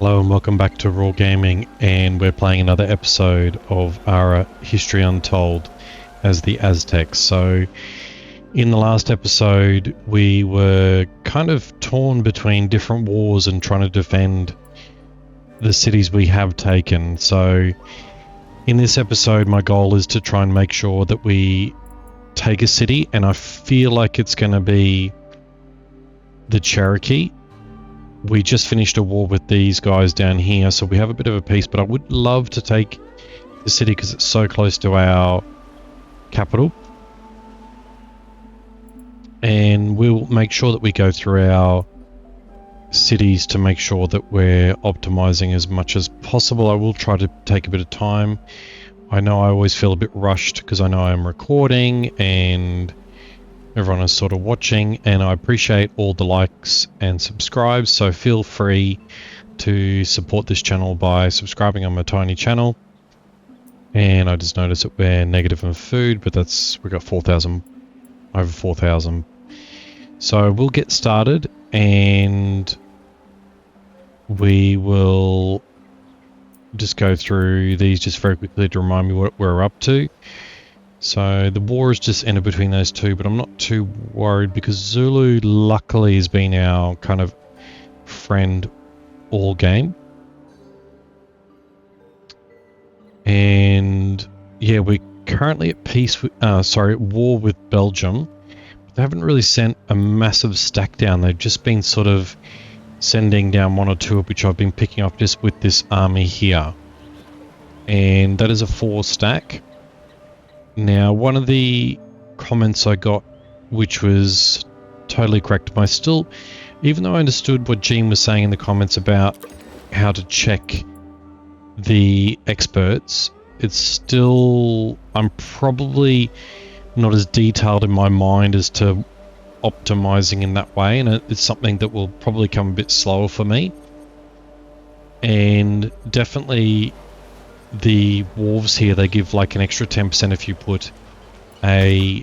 Hello and welcome back to Raw Gaming, and we're playing another episode of our History Untold as the Aztecs. So in the last episode we were kind of torn between different wars and trying to defend the cities we have taken. So in this episode my goal is to try and make sure that we take a city, and I feel like it's going to be the Cherokee. We just finished a war with these guys down here, so we have a bit of a peace, but I would love to take the city because it's so close to our capital. And we'll make sure that we go through our cities to make sure that we're optimizing as much as possible. I will try to take a bit of time. I know I always feel a bit rushed because I know I'm recording and everyone is sort of watching, and I appreciate all the likes and subscribes, so feel free to support this channel by subscribing on my tiny channel. And I just noticed that we're negative in food, but we've got 4,000, over 4,000. So we'll get started and we will just go through these just very quickly to remind me what we're up to. So the war has just ended between those two, but I'm not too worried because Zulu luckily has been our kind of friend all game. And yeah, we're currently at peace with, at war with Belgium. They haven't really sent a massive stack down. They've just been sort of sending down one or two, of which I've been picking up just with this army here. And that is a 4 stack. Now, one of the comments I got, which was totally correct, even though I understood what Gene was saying in the comments about how to check the experts, it's still, I'm probably not as detailed in my mind as to optimizing in that way, and it's something that will probably come a bit slower for me. And definitely the wolves here, they give like an extra 10% if you put a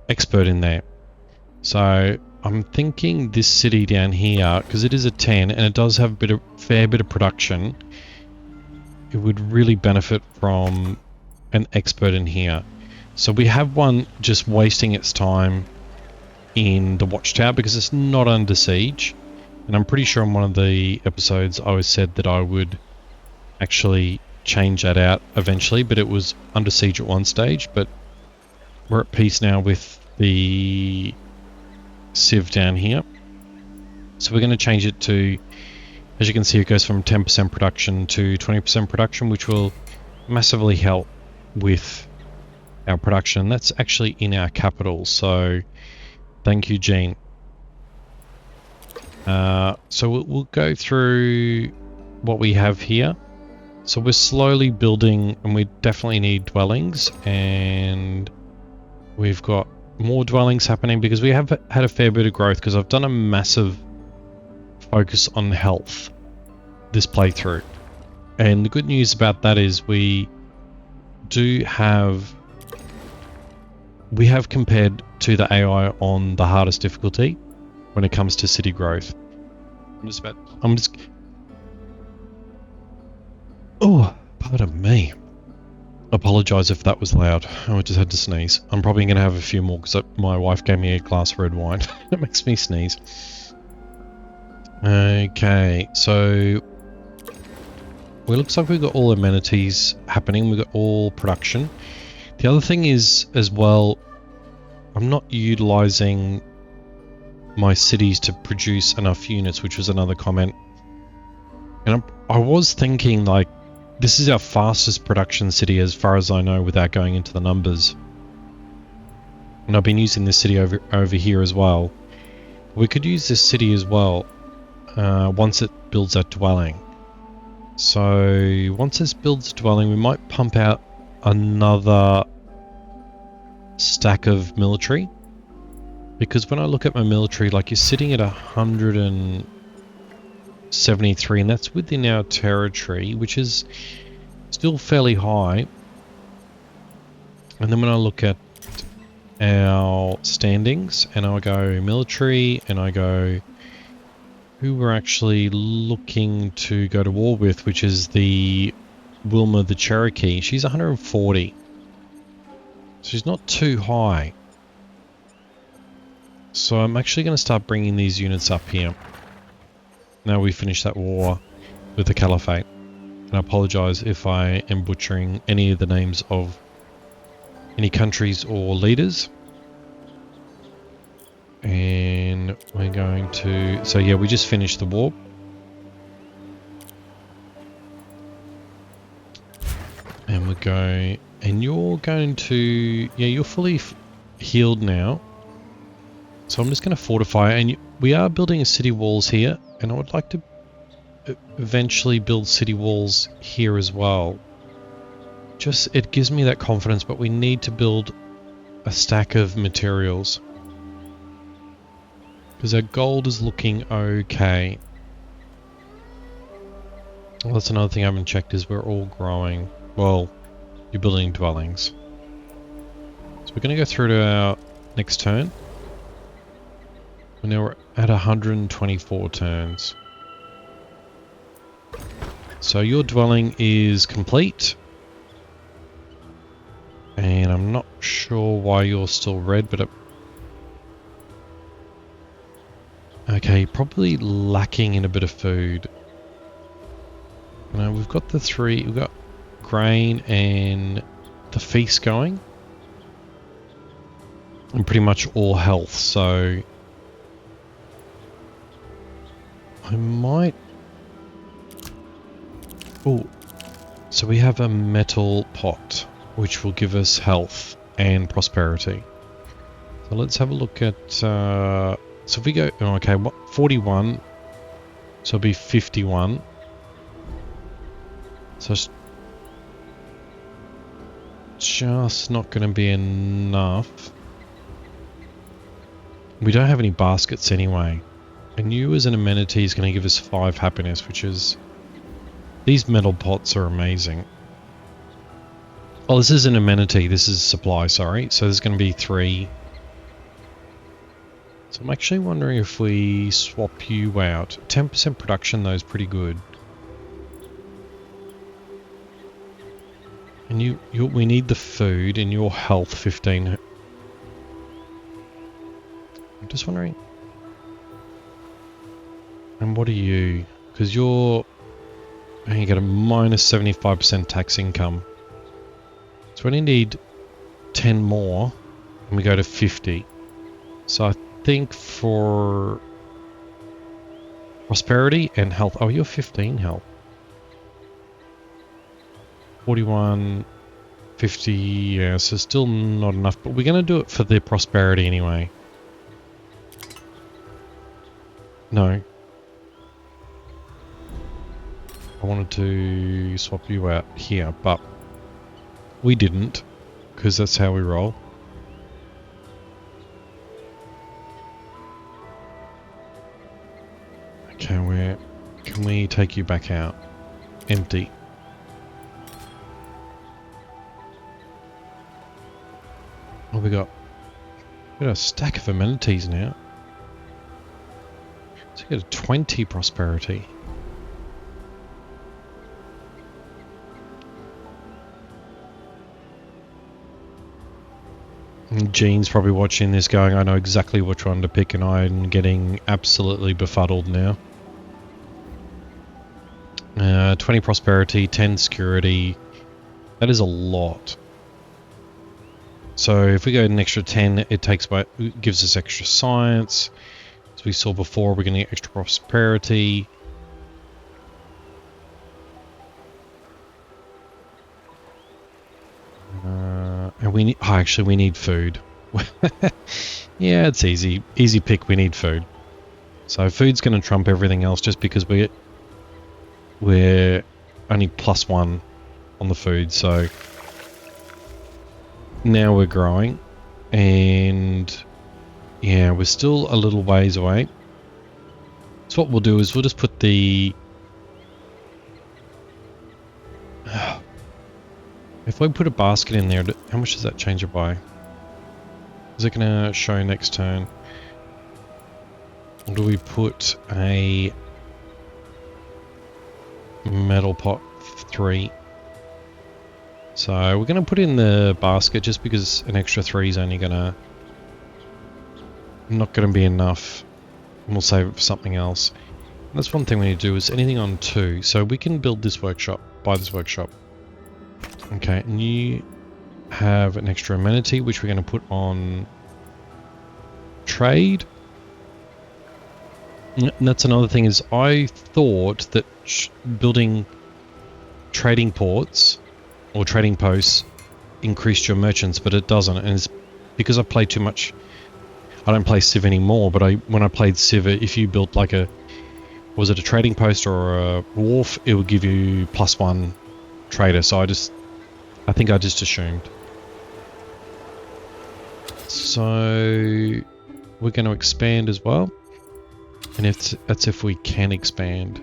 expert in there. So I'm thinking this city down here, because it is a 10 and it does have a fair bit of production, it would really benefit from an expert in here. So we have one just wasting its time in the watchtower because it's not under siege, and I'm pretty sure in one of the episodes I always said that I would actually change that out eventually, but it was under siege at one stage. But we're at peace now with the civ down here, so we're going to change it to, as you can see, it goes from 10% production to 20% production, which will massively help with our production. That's actually in our capital, so thank you, Gene. So we'll go through what we have here. So we're slowly building, and we definitely need dwellings, and we've got more dwellings happening because we have had a fair bit of growth, because I've done a massive focus on health this playthrough. And the good news about that is we have compared to the AI on the hardest difficulty when it comes to city growth. Oh, pardon me. Apologise if that was loud. I just had to sneeze. I'm probably going to have a few more because my wife gave me a glass of red wine. It makes me sneeze. Okay, so it looks like we've got all amenities happening. We've got all production. The other thing is, as well, I'm not utilising my cities to produce enough units, which was another comment. And I was thinking, like, this is our fastest production city as far as I know without going into the numbers. And I've been using this city over here as well. We could use this city as well once it builds that dwelling. So once this builds a dwelling, we might pump out another stack of military, because when I look at my military, like, you're sitting at 173, and that's within our territory, which is still fairly high. And then when I look at our standings and I go military and I go who we're actually looking to go to war with, which is the Wilma the Cherokee. She's 140. She's not too high. So I'm actually going to start bringing these units up here. Now we finish that war with the Caliphate. And I apologize if I am butchering any of the names of any countries or leaders. And we're going to... So yeah, we just finished the war. And we're going... And you're going to... Yeah, you're fully healed now. So I'm just going to fortify. And we are building city walls here. And I would like to eventually build city walls here as well. Just, it gives me that confidence, but we need to build a stack of materials. Because our gold is looking okay. Well, that's another thing I haven't checked, is we're all growing. Well, you're building dwellings. So we're going to go through to our next turn. And now we're at 124 turns. So your dwelling is complete. And I'm not sure why you're still red, but okay, probably lacking in a bit of food. Now we've got we've got grain and the feast going. And pretty much all health, so I might... Oh, so we have a metal pot, which will give us health and prosperity. So let's have a look at... so if we go... Oh, okay, 41. So it'll be 51. So it's just not going to be enough. We don't have any baskets anyway. And you as an amenity is going to give us 5 happiness, which is... These metal pots are amazing. Oh, this is an amenity. This is supply, sorry. So there's going to be 3. So I'm actually wondering if we swap you out. 10% production, though, is pretty good. And we need the food and your health 15. I'm just wondering. And what are you? Because you get a minus 75% tax income. So we need 10 more and we go to 50. So I think for prosperity and health. Oh, you're 15 health. 41, 50, yeah, so still not enough, but we're going to do it for the prosperity anyway. No. I wanted to swap you out here, but we didn't, because that's how we roll. Okay, where can we take you back out? Empty. Oh, we got a stack of amenities now. So we get a 20 prosperity. And Jean's probably watching this going, I know exactly which one to pick, and I'm getting absolutely befuddled now. 20 prosperity, 10 security. That is a lot. So if we go an extra 10, it gives us extra science. As we saw before, we're going to get extra prosperity. And we need... Oh, actually, we need food. Yeah, it's easy. Easy pick, we need food. So food's going to trump everything else just because we're only +1 on the food, so... Now we're growing, and yeah, we're still a little ways away. So what we'll do is we'll just put the... If we put a basket in there, how much does that change it by? Is it going to show next turn? Or do we put a metal pot 3? So we're going to put in the basket just because an extra 3 is only not going to be enough. And we'll save it for something else. And that's one thing we need to do is anything on 2. So we can build this workshop, buy this workshop. Okay, and you have an extra amenity which we're going to put on trade. And that's another thing is I thought that building trading ports or trading posts increased your merchants, but it doesn't. And it's because I play too much. I don't play Civ anymore, but when I played Civ, if you built like was it a trading post or a wharf, it would give you +1 trader. So I think I just assumed. So we're going to expand as well. And that's if we can expand.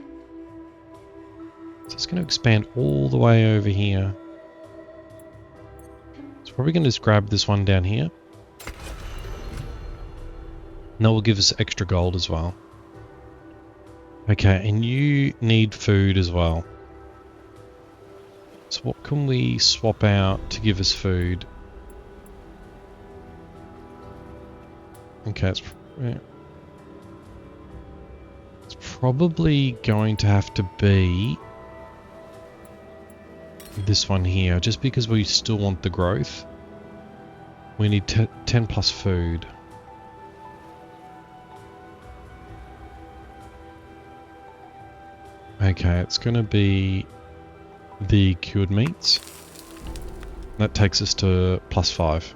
So it's going to expand all the way over here. So probably going to just grab this one down here. And that will give us extra gold as well. Okay, and you need food as well. So what can we swap out to give us food? Okay, it's probably going to have to be this one here, just because we still want the growth. We need 10 plus food. Okay, it's going to be the cured meats. That takes us to +5.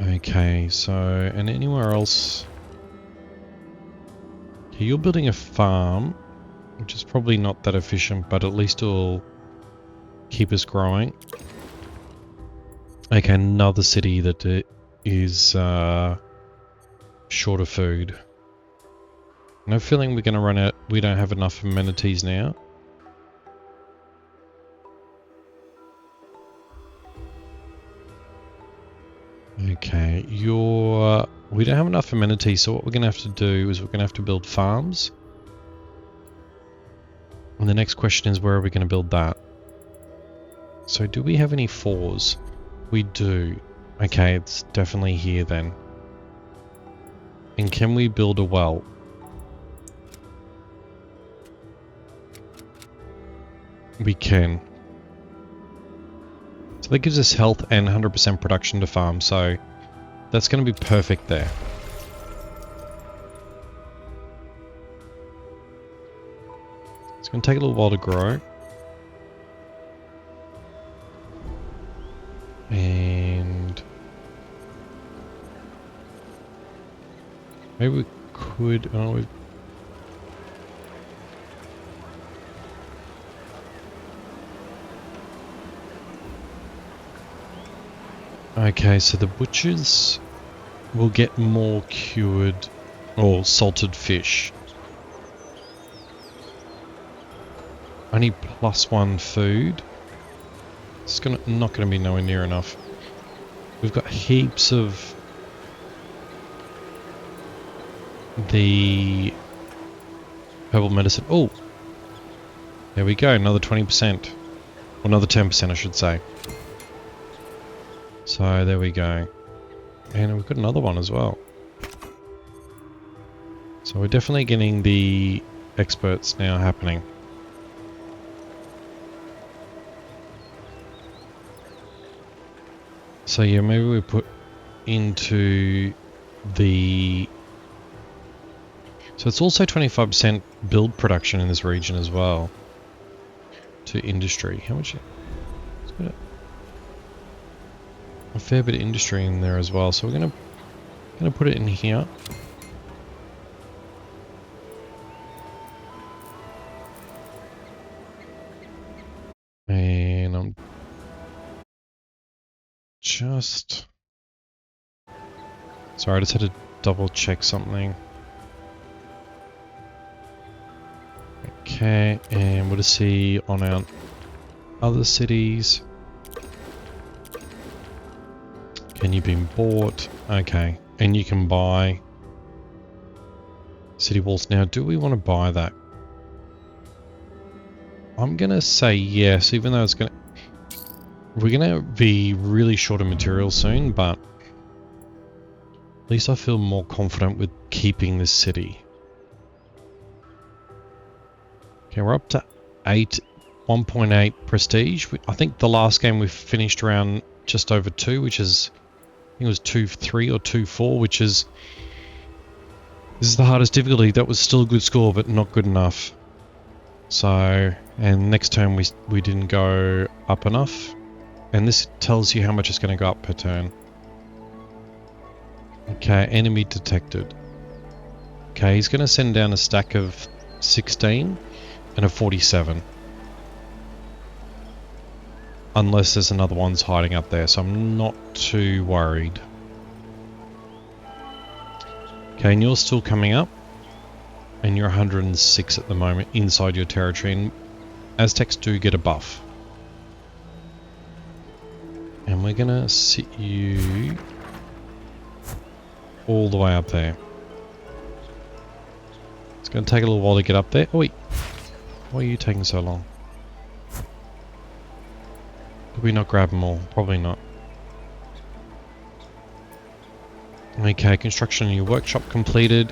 Okay, so, and anywhere else? Okay, you're building a farm, which is probably not that efficient, but at least it'll keep us growing. Okay, another city that is short of food. No feeling we're going to run out. We don't have enough amenities now. Okay, we don't have enough amenities, so what we're going to have to do is we're going to have to build farms. And the next question is, where are we going to build that? So do we have any 4s? We do. Okay, it's definitely here then. And can we build a well? We can. So that gives us health and 100% production to farm, so that's going to be perfect there. It's going to take a little while to grow. And maybe we could... Oh, okay, so the butchers will get more cured or salted fish. Only +1 food. It's not going to be nowhere near enough. We've got heaps of the herbal medicine. Oh, there we go. Another 20%, or another 10%, I should say. So there we go. And we've got another one as well. So we're definitely getting the experts now happening. So yeah, maybe we put into the... So it's also 25% build production in this region as well. To industry. How much? It's got a fair bit of industry in there as well. So we're gonna put it in here. And I'm just... Sorry, I just had to double check something. Okay, and we'll just see on our other cities. And you've been bought. Okay. And you can buy city walls. Now, do we want to buy that? I'm going to say yes, even though it's going to... We're going to be really short of material soon, but at least I feel more confident with keeping this city. Okay, we're up to 1.8 prestige. I think the last game we finished around just over 2, which is... I think it was 2-3 or 2-4, which is... This is the hardest difficulty. That was still a good score, but not good enough. So, and next turn we didn't go up enough. And this tells you how much it's going to go up per turn. Okay, enemy detected. Okay, he's going to send down a stack of 16 and a 47. Unless there's another one's hiding up there, so I'm not too worried. Okay, and you're still coming up. And you're 106 at the moment inside your territory. And Aztecs do get a buff. And we're going to sit you all the way up there. It's going to take a little while to get up there. Oh, wait. Why are you taking so long? Did we not grab them all? Probably not. Okay, construction in your workshop completed.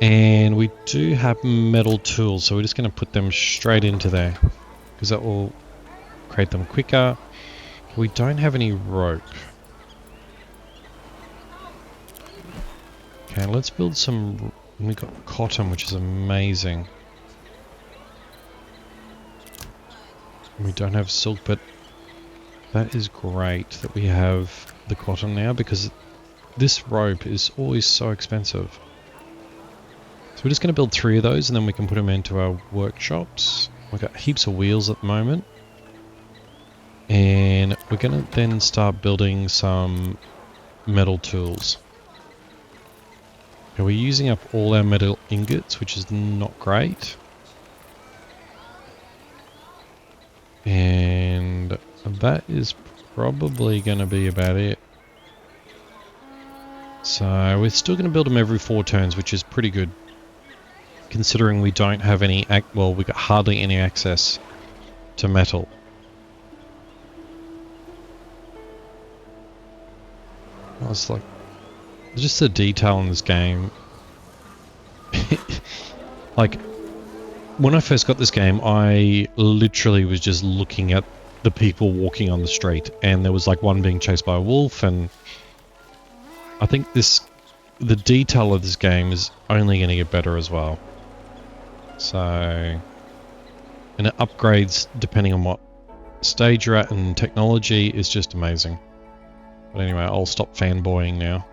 And we do have metal tools, so we're just going to put them straight into there. Because that will create them quicker. We don't have any rope. Okay, let's build some... We've got cotton, which is amazing. We don't have silk, but that is great that we have the cotton now, because this rope is always so expensive. So we're just going to build 3 of those, and then we can put them into our workshops. We've got heaps of wheels at the moment. And we're going to then start building some metal tools. Okay, we're using up all our metal ingots, which is not great. And that is probably going to be about it. So we're still going to build them every 4 turns, which is pretty good. Considering we don't have any... Well, we got hardly any access to metal. I was like... Just the detail in this game. Like... When I first got this game, I literally was just looking at the people walking on the street, and there was like one being chased by a wolf, and I think the detail of this game is only going to get better as well. So, and it upgrades depending on what stage you're at, and technology is just amazing. But anyway, I'll stop fanboying now.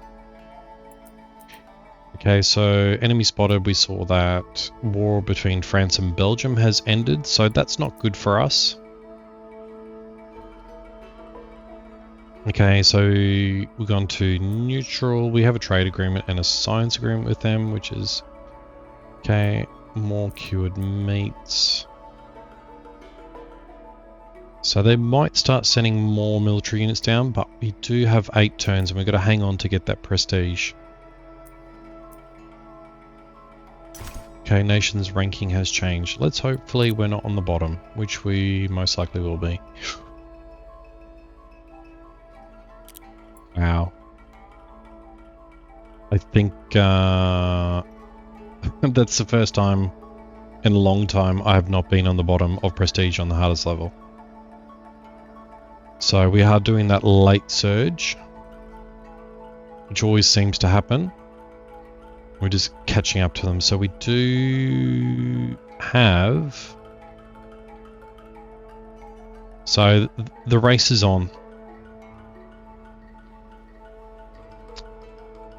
Okay, so enemy spotted. We saw that war between France and Belgium has ended, so that's not good for us. Okay, so we've gone to neutral. We have a trade agreement and a science agreement with them, which is okay. More cured meats. So they might start sending more military units down, but we do have 8 turns, and we've got to hang on to get that prestige. Okay, nation's ranking has changed. Let's hopefully we're not on the bottom, which we most likely will be. Wow. I think that's the first time in a long time I have not been on the bottom of prestige on the hardest level. So we are doing that late surge, which always seems to happen. We're just catching up to them. So we do have... So the race is on.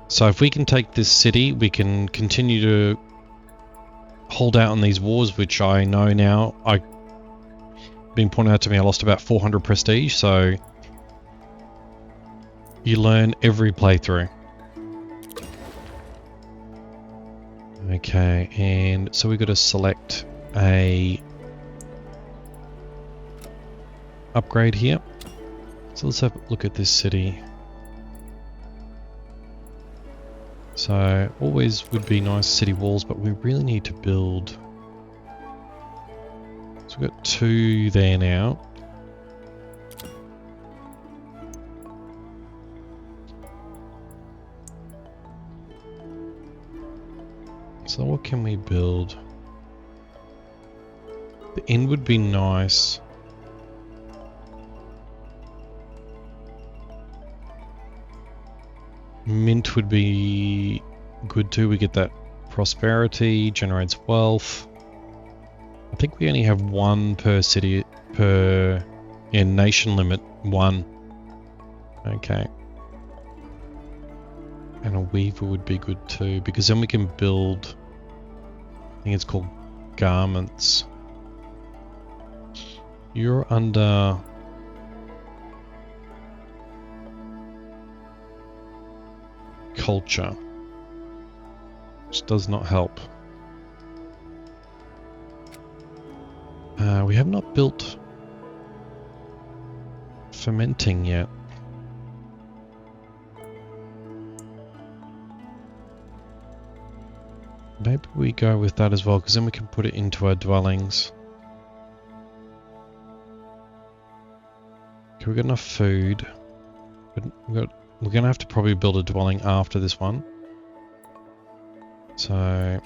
So if we can take this city, we can continue to hold out on these wars, which I know now. Been pointed out to me, I lost about 400 prestige, so you learn every playthrough. Okay, and so we've got to select a upgrade here. So let's have a look at this city. So always would be nice city walls, but we really need to build. So we've got 2 there now. So what can we build? The inn would be nice. Mint would be good too. We get that prosperity, generates wealth. I think we only have 1 per city, nation limit, 1. Okay. And a weaver would be good too, because then we can build, I think it's called garments. You're under culture, which does not help. We have not built fermenting yet. Maybe we go with that as well, because then we can put it into our dwellings. Okay, we've got enough food. We're going to have to probably build a dwelling after this one. So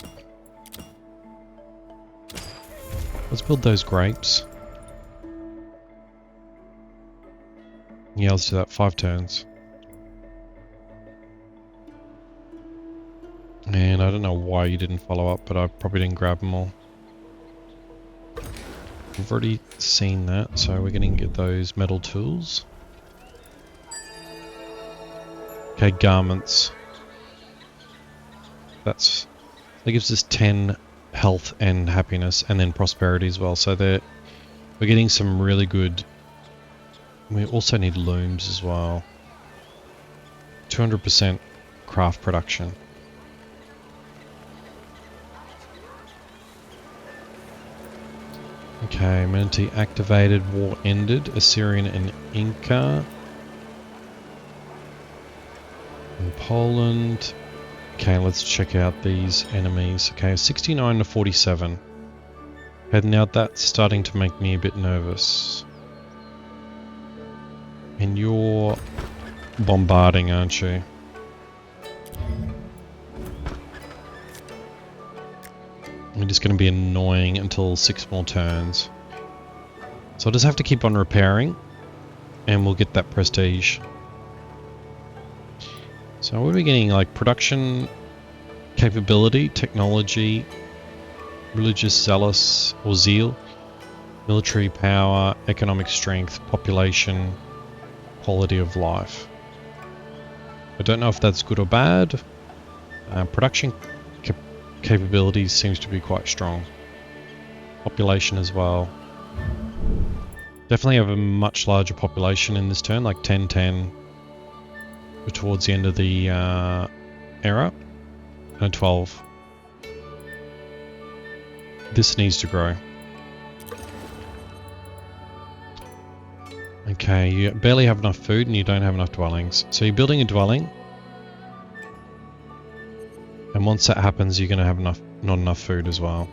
let's build those grapes. Yeah, let's do that. 5 turns. And I don't know why you didn't follow up, but I probably didn't grab them all. We've already seen that, so we're going to get those metal tools. Okay, garments. That gives us 10 health and happiness, and then prosperity as well. So we're getting some really good. We also need looms as well. 200% craft production. Okay, amenity activated, war ended, Assyrian and Inca. In Poland. Okay, let's check out these enemies. Okay, 69 to 47. And now that's starting to make me a bit nervous. And you're bombarding, aren't you? We're just going to be annoying until 6 more turns. So I'll just have to keep on repairing, and we'll get that prestige. So what are we getting? Like production capability, technology, religious zealous or zeal, military power, economic strength, population, quality of life. I don't know if that's good or bad. Production capability seems to be quite strong. Population as well. Definitely have a much larger population in this turn, like 10-10 towards the end of the era, and 12. This needs to grow. Okay, you barely have enough food and you don't have enough dwellings. So you're building a dwelling, and once that happens, you're going to have not enough food as well.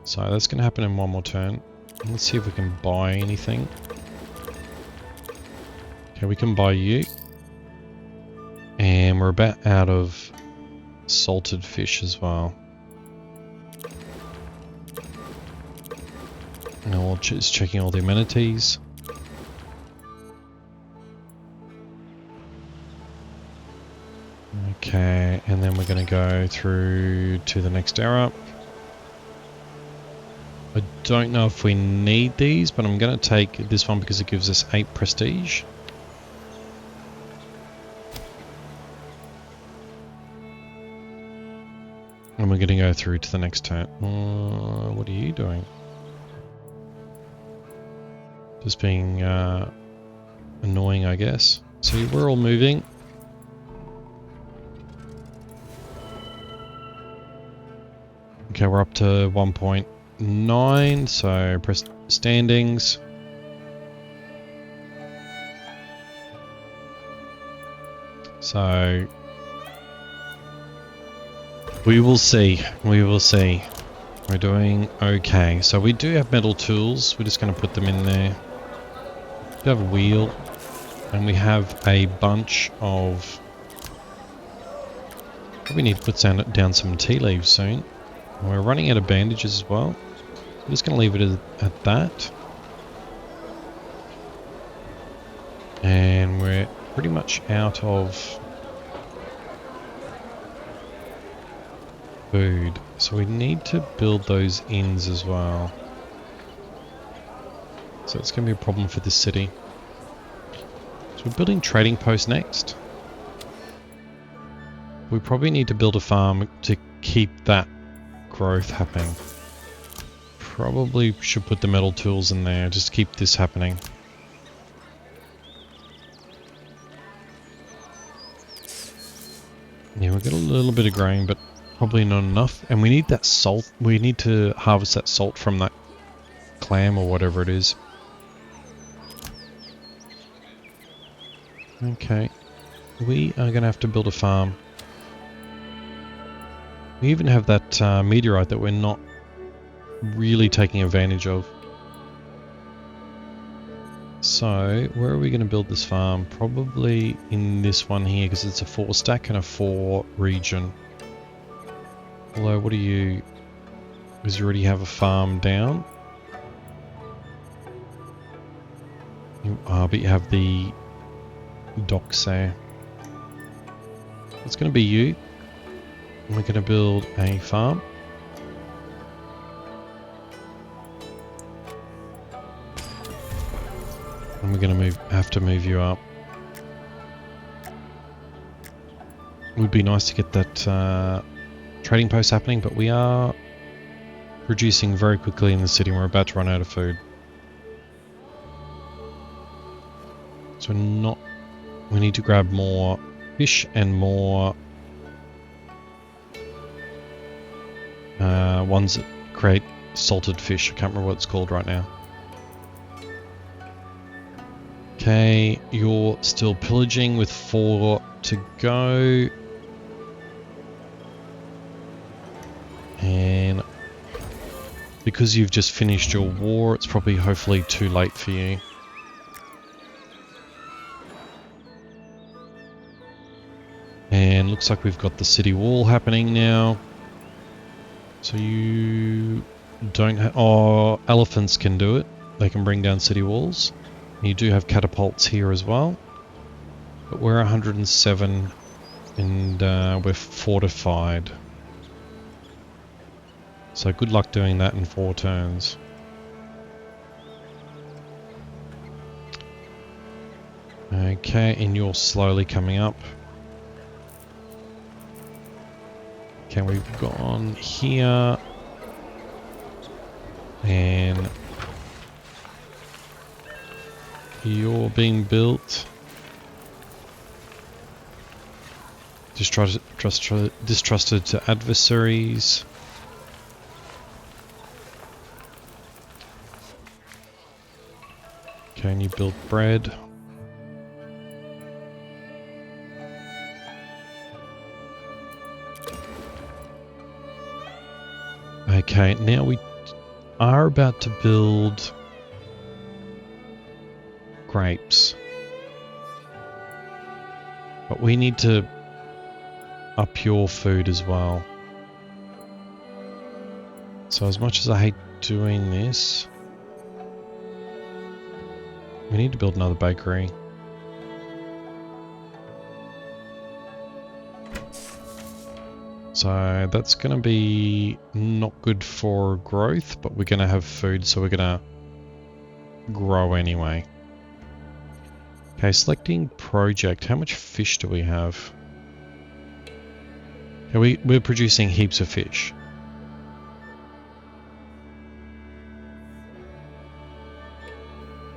So that's going to happen in 1 more turn. Let's see if we can buy anything. Okay, we can buy you. And we're about out of salted fish as well. Now we're just checking all the amenities. Okay, and then we're going to go through to the next era. I don't know if we need these, but I'm going to take this one because it gives us 8 prestige. And we're going to go through to the next turn. What are you doing? Just being annoying, I guess. So we're all moving. Okay, we're up to 1.9, so press standings. So we will see. We will see. We're doing okay. So we do have metal tools. We're just going to put them in there. We have a wheel. And we have a bunch of... Probably need to put down some tea leaves soon. And we're running out of bandages as well. I'm just going to leave it at that. And we're pretty much out of food. So we need to build those inns as well. So it's going to be a problem for this city. So we're building trading posts next. We probably need to build a farm to keep that growth happening. Probably should put the metal tools in there, just keep this happening. Yeah, we've got a little bit of grain, but probably not enough. And we need that salt. We need to harvest that salt from that clam or whatever it is. Okay. We are going to have to build a farm. We even have that meteorite that we're not really taking advantage of. So, where are we going to build this farm? Probably in this one here, because it's a 4 stack and a 4 region. Although, what do you... Because you already have a farm down. But you have the docks there. It's going to be you. We're going to build a farm. And we're going to have to move you up. It would be nice to get that trading post happening, but we are producing very quickly in the city and we're about to run out of food. So we need to grab more fish and more ones that create salted fish. I can't remember what it's called right now. Okay, you're still pillaging with 4 to go. And because you've just finished your war, it's probably hopefully too late for you. And looks like we've got the city wall happening now. So you don't have... Oh, elephants can do it. They can bring down city walls. And you do have catapults here as well. But we're 107 and we're fortified. So good luck doing that in 4 turns. Okay, and you're slowly coming up. Okay, we've gone here. And you're being built. Distrusted to adversaries. Okay, and you build bread. Okay, now we are about to build grapes. But we need to up your food as well. So as much as I hate doing this, we need to build another bakery. So that's going to be not good for growth, but we're going to have food, so we're going to grow anyway. Okay, selecting project. How much fish do we have? Okay, we're producing heaps of fish.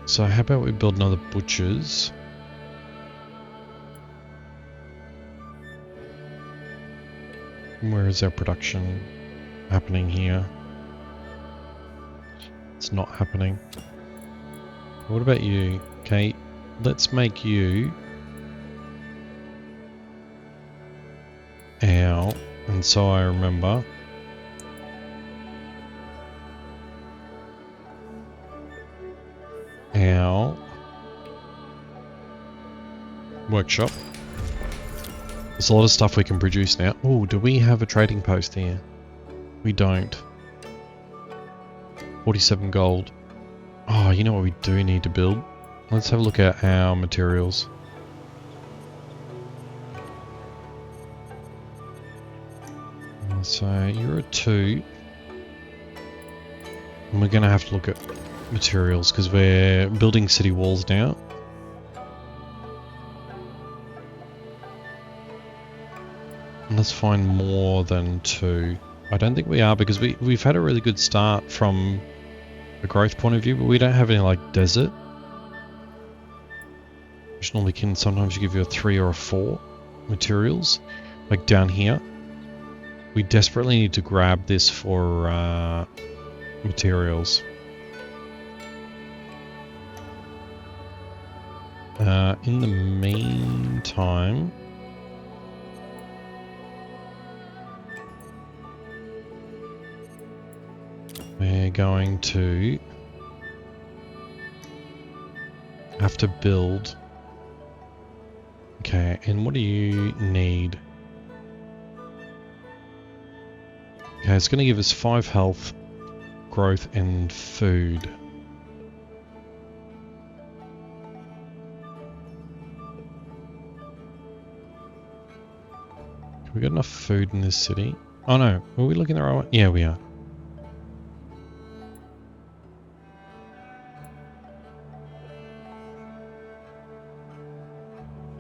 So how about we build another butcher's? Where is our production happening here? It's not happening. What about you? Okay, let's make you Now, and so I remember. Our workshop. There's a lot of stuff we can produce now. Oh, do we have a trading post here? We don't. 47 gold. Oh, you know what we do need to build? Let's have a look at our materials. So you're a 2. And we're going to have to look at materials because we're building city walls now. And let's find more than 2. I don't think we are because we've had a really good start from a growth point of view, but we don't have any like desert. Which normally can sometimes give you a 3 or a 4 materials. Like down here. We desperately need to grab this for materials. In the meantime, we're going to have to build. Okay, and what do you need? Okay, it's going to give us 5 health, growth, and food. Have we got enough food in this city? Oh no, are we looking the right way? Yeah, we are.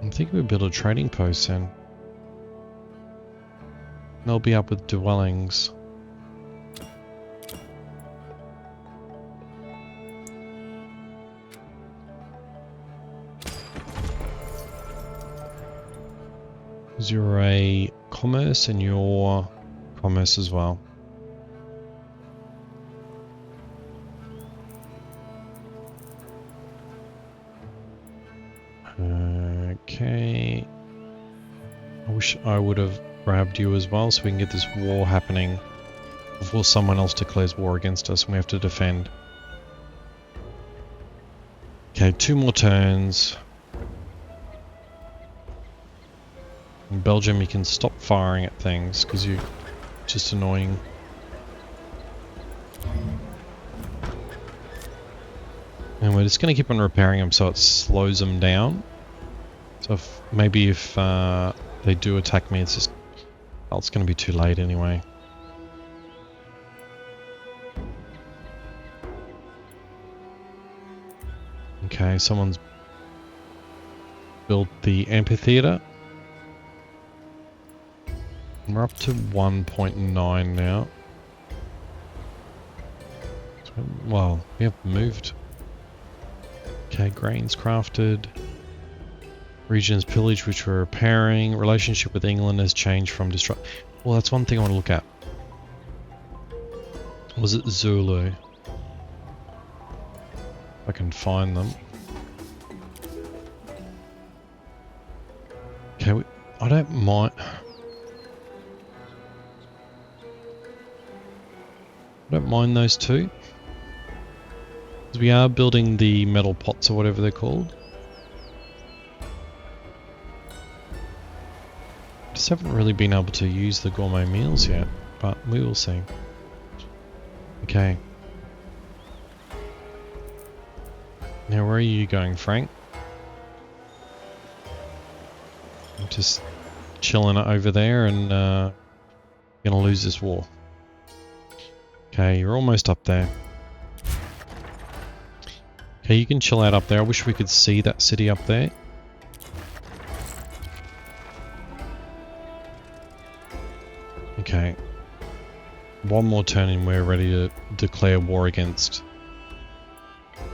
I'm thinking we build a trading post then. They'll be up with dwellings. You're a commerce and your commerce as well. Okay. I wish I would have grabbed you as well so we can get this war happening before someone else declares war against us and we have to defend. Okay, 2 more turns. In Belgium you can stop firing at things because you're just annoying. And we're just going to keep on repairing them so it slows them down. So maybe if they do attack me, it's just... well, it's going to be too late anyway. Okay, someone's built the amphitheater. And we're up to 1.9 now. So, well, we have moved. Okay, grains crafted. Regions pillaged, which we're repairing. Relationship with England has changed from destruct. Well, that's one thing I want to look at. Was it Zulu? If I can find them. Okay, I don't mind. I don't mind those two. Because we are building the metal pots or whatever they're called. Just haven't really been able to use the gourmet meals yet, but we will see. Okay. Now where are you going, Frank? I'm just chilling over there and gonna lose this war. Okay, you're almost up there. Okay, you can chill out up there. I wish we could see that city up there. Okay. One more turn and we're ready to declare war against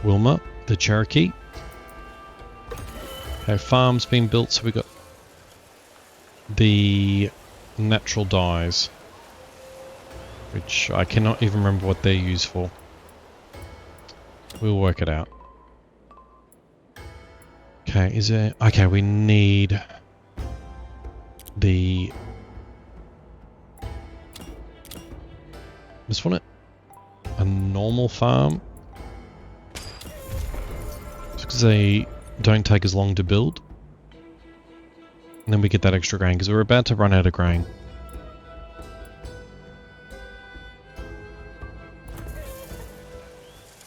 Wilma, the Cherokee. Okay, farm's been built, so we got the natural dyes, which I cannot even remember what they're used for. We'll work it out. Okay, is there... okay, we need the Just want a normal farm. Just because they don't take as long to build. And then we get that extra grain, because we're about to run out of grain.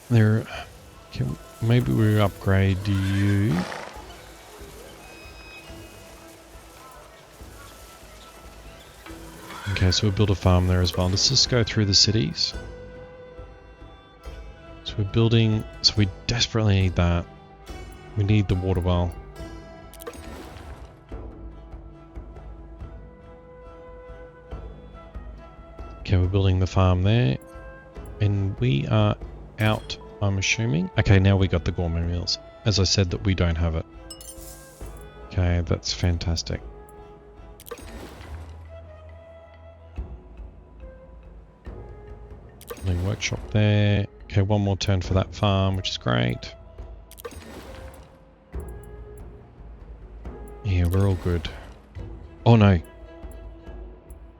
There... maybe we upgrade you. Okay, so we'll build a farm there as well. Let's just go through the cities. So we're building... so we desperately need that. We need the water well. Okay, we're building the farm there. And we are out, I'm assuming. Okay, now we got the gourmet meals. As I said that we don't have it. Okay, that's fantastic. Building workshop there. Okay, one more turn for that farm, which is great. Yeah, we're all good. Oh no.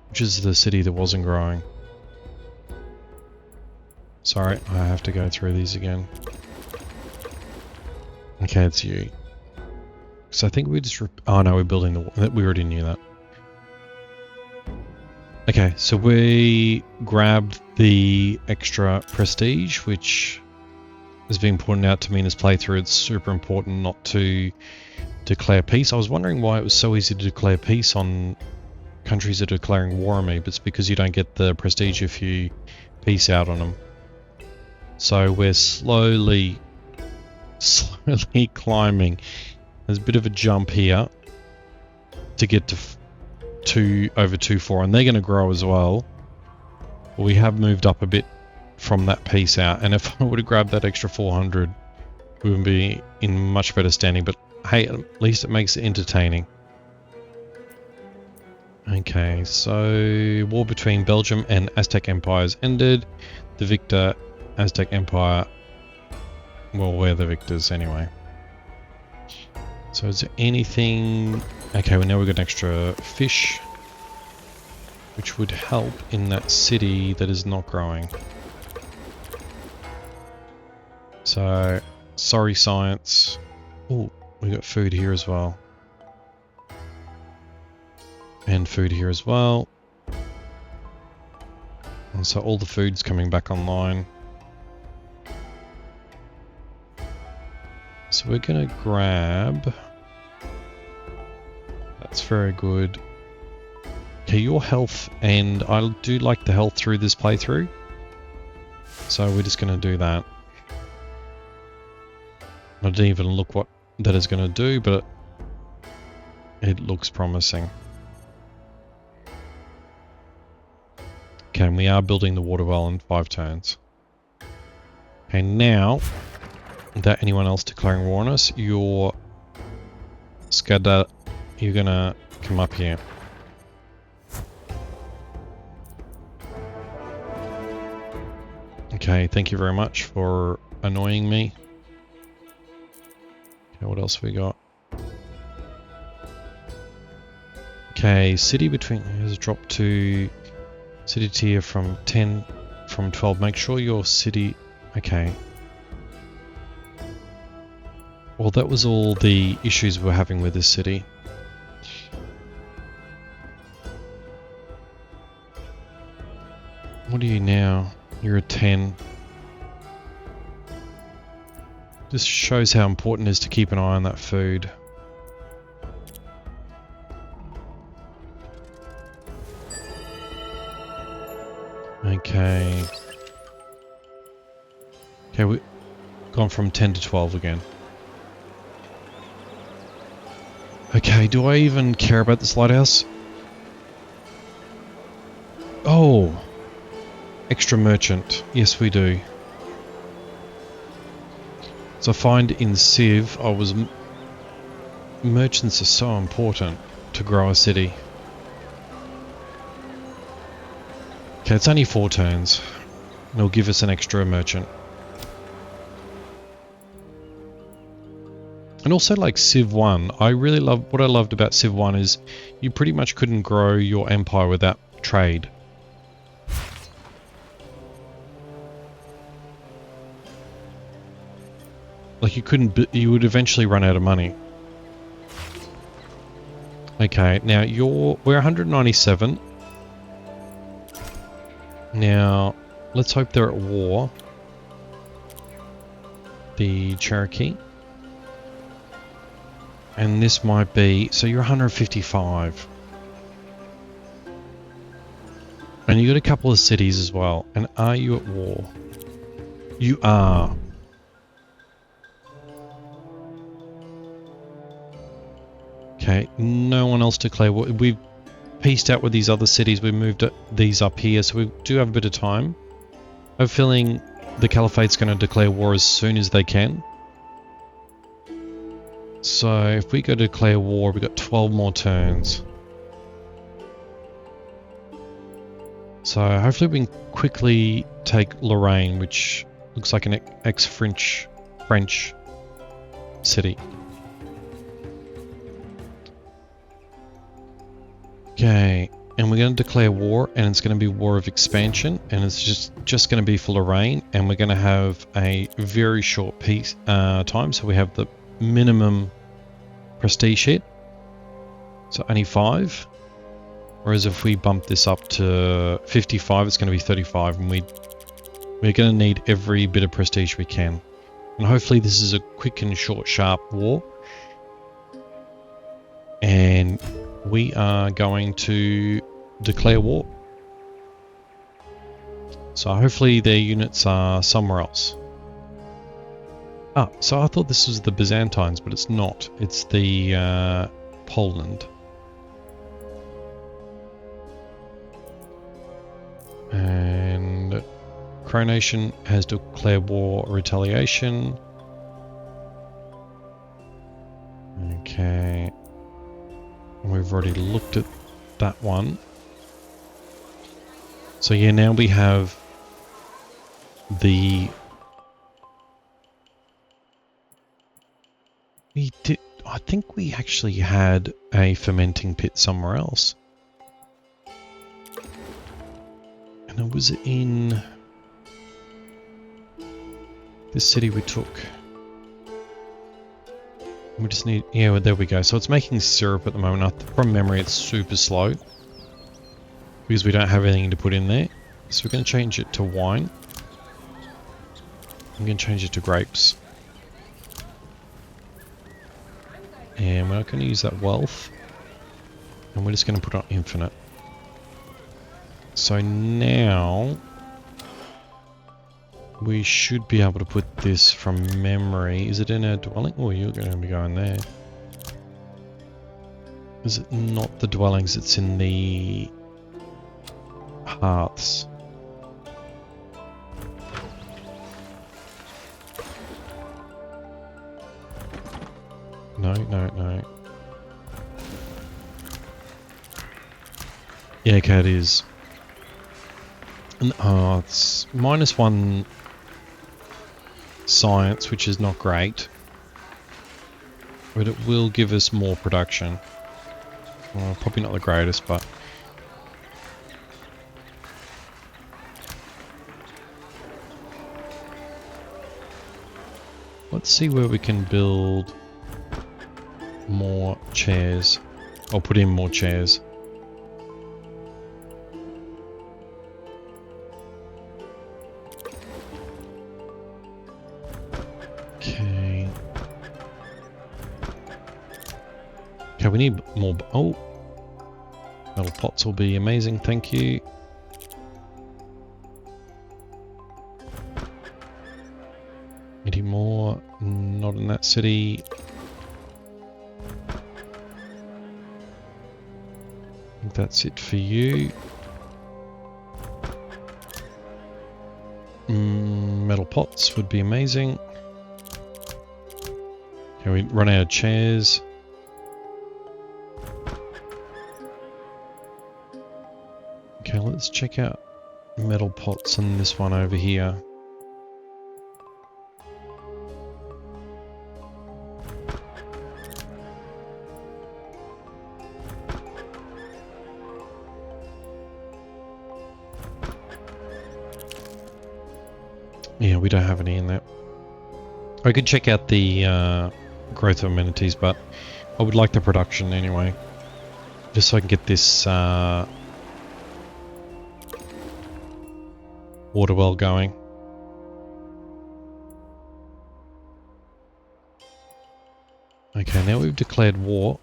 Which is the city that wasn't growing. Sorry, I have to go through these again. Okay, it's you. So I think we just... oh no, we're building the... we already knew that. Okay, so we grabbed the extra prestige, which has been pointed out to me in this playthrough. It's super important not to declare peace. I was wondering why it was so easy to declare peace on countries that are declaring war on me, but it's because you don't get the prestige if you peace out on them. So we're slowly climbing. There's a bit of a jump here to get to over 2-4, and they're going to grow as well. We have moved up a bit from that peace out, and if I would have grabbed that extra 400, we would be in much better standing, but hey, at least it makes it entertaining. Okay, so war between Belgium and Aztec empires ended. The victor Aztec Empire, well, we're the victors anyway. So is there anything... okay, well now we've got an extra fish, which would help in that city that is not growing. So, sorry science. Oh, we got food here as well. And food here as well. And so all the food's coming back online. So we're going to grab... that's very good. Okay, your health, and I do like the health through this playthrough. So we're just going to do that. I didn't even look what that is going to do, but it looks promising. Okay, and we are building the water well in 5 turns. Okay, now... without anyone else declaring war on us, you're gonna come up here. Okay, thank you very much for annoying me. Okay, what else we got? Okay, city between has dropped to city tier from 10 from 12. Make sure your city... okay. Well, that was all the issues we're having with this city. What are you now? You're a 10. This shows how important it is to keep an eye on that food. Okay. Okay, we've gone from 10 to 12 again. Okay, do I even care about this lighthouse? Oh! Extra merchant. Yes, we do. So I find in Civ, merchants are so important to grow a city. Okay, it's only 4 turns. It'll give us an extra merchant. And also, like Civ 1, I really love... what I loved about Civ 1 is you pretty much couldn't grow your empire without trade. Like you couldn't, you would eventually run out of money. Okay, now we're 197. Now, let's hope they're at war. The Cherokee. And this might be, so you're 155. And you got a couple of cities as well. And are you at war? You are. Okay, no one else declare war. We've pieced out with these other cities. We moved these up here, so we do have a bit of time. I have a feeling the Caliphate's going to declare war as soon as they can. So if we go to declare war, we've got 12 more turns. So hopefully we can quickly take Lorraine, which looks like an ex-French city. Okay, and we're going to declare war, and it's going to be war of expansion, and it's just going to be for Lorraine, and we're going to have a very short peace time, so we have the minimum prestige hit, so only 5. Whereas if we bump this up to 55, it's going to be 35, and we're going to need every bit of prestige we can. And hopefully this is a quick and short, sharp war. And we are going to declare war. So hopefully their units are somewhere else. Ah, so I thought this was the Byzantines, but it's not. It's the Poland. And Coronation has declared war retaliation. Okay. We've already looked at that one. So yeah, now we have the... I think we actually had a fermenting pit somewhere else. And it was in this city we took. We just need, yeah, well, there we go. So it's making syrup at the moment. From memory, it's super slow because we don't have anything to put in there. So we're going to change it to wine. I'm going to change it to grapes. And we're not going to use that wealth. And we're just going to put on infinite. So now we should be able to put this from memory. Is it in a dwelling? Oh, you're going to be going there. Is it not the dwellings? It's in the hearths. No, no, no. Yeah, okay, it is. And, it's -1 science, which is not great. But it will give us more production. Well, probably not the greatest, but... let's see where we can build more chairs. Or put in more chairs. Okay. Okay, we need more. Oh, metal pots will be amazing. Thank you. Any more? Not in that city. I think that's it for you. Metal pots would be amazing. Can we run out of chairs? Okay, let's check out metal pots and this one over here. Yeah, we don't have any in there. I could check out the growth of amenities, but I would like the production anyway. Just so I can get this water well going. Okay, now we've declared war.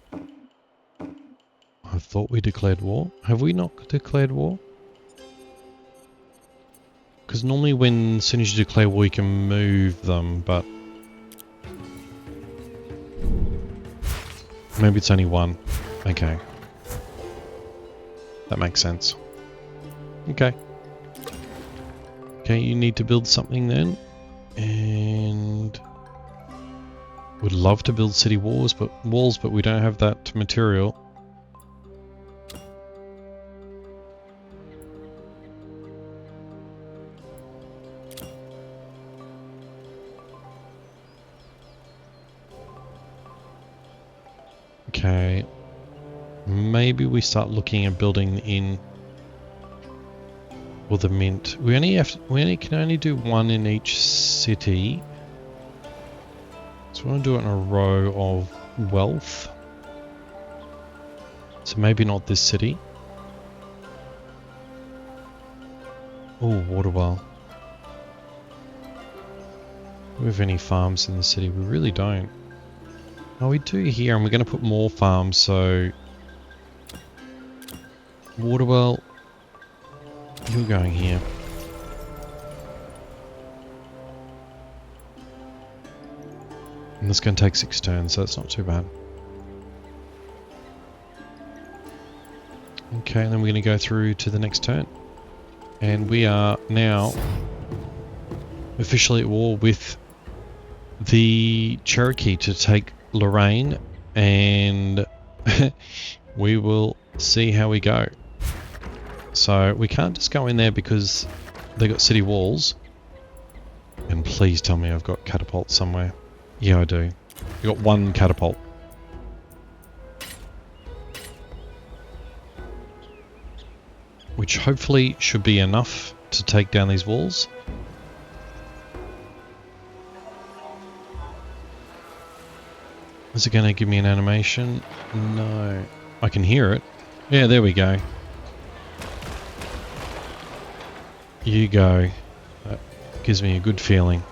I thought we declared war. Have we not declared war? Because normally as soon as you declare war, you can move them, but maybe it's only one. Okay. That makes sense. Okay. Okay, you need to build something then. And would love to build city walls, but we don't have that material. Okay. Maybe we start looking at building the inn or the mint. We can only do one in each city. So we want to do it in a row of wealth. So maybe not this city. Oh, water well. Do we have any farms in the city? We really don't. Oh, we do here, and we're going to put more farms, so water well, you're going here. And this is going to take 6 turns, so that's not too bad. Okay, and then we're going to go through to the next turn. And we are now officially at war with the Cherokee to take Lorraine, and we will see how we go. So we can't just go in there because they got city walls. And please tell me I've got catapults somewhere. Yeah, I do. I got 1 catapult. Which hopefully should be enough to take down these walls. Is it going to give me an animation? No. I can hear it. Yeah, there we go. You go. That gives me a good feeling.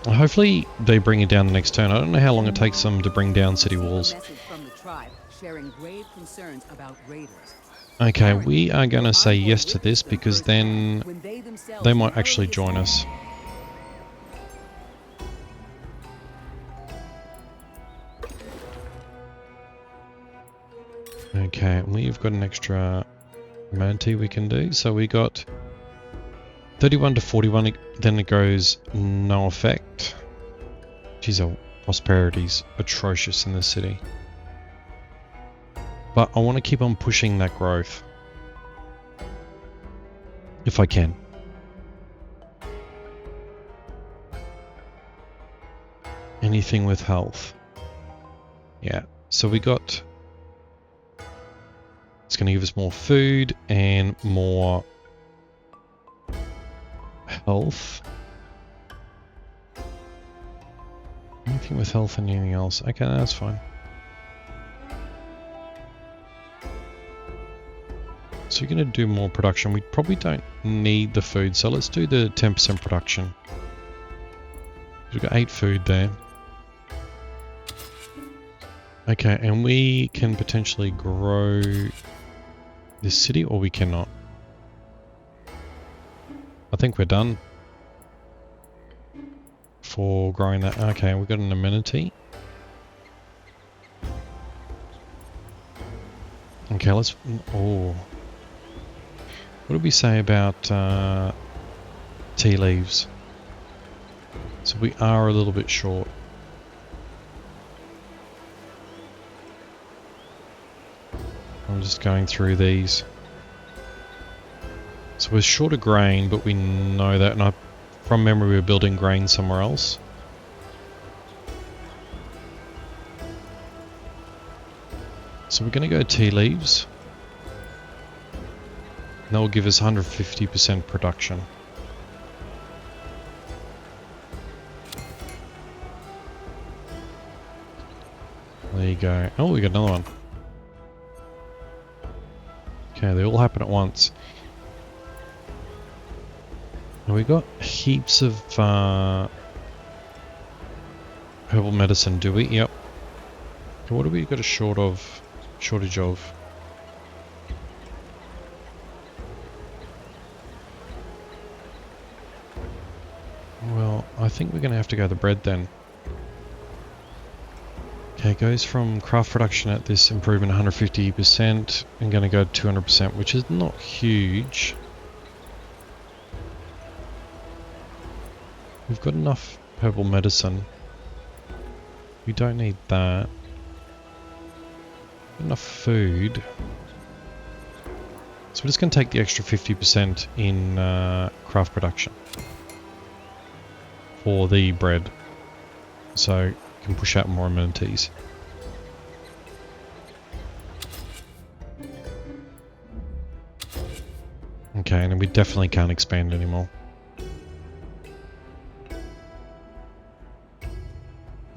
Hopefully they bring it down the next turn. I don't know how long it takes them to bring down city walls. Okay, we are going to say yes to this because then they might actually join us. Okay, we've got an extra amenity we can do. So we got 31 to 41, then it goes no effect. Geez, our prosperity's atrocious in the city. But I want to keep on pushing that growth. If I can. Anything with health. Yeah, so we got... It's going to give us more food and more health. Anything with health and anything else. Okay, that's fine. So you're going to do more production. We probably don't need the food, so let's do the 10% production. We've got 8 food there. Okay, and we can potentially grow this city, or we cannot. I think we're done for growing that. Okay, we've got an amenity. Okay, let's... Oh. What did we say about tea leaves? So we are a little bit short. I'm just going through these. So we're short of grain, but we know that, and from memory we're building grain somewhere else. So we're going to go tea leaves. And that will give us 150% production. There you go. Oh, we got another one. Okay, they all happen at once. And we got heaps of herbal medicine, do we? Yep. So what do we got a shortage of? Well, I think we're going to have to go the bread then. Okay, it goes from craft production at this improvement 150% and going to go to 200%, which is not huge. We've got enough herbal medicine. We don't need that. Enough food. So we're just going to take the extra 50% in craft production for the bread. So we can push out more amenities. Okay, and we definitely can't expand anymore.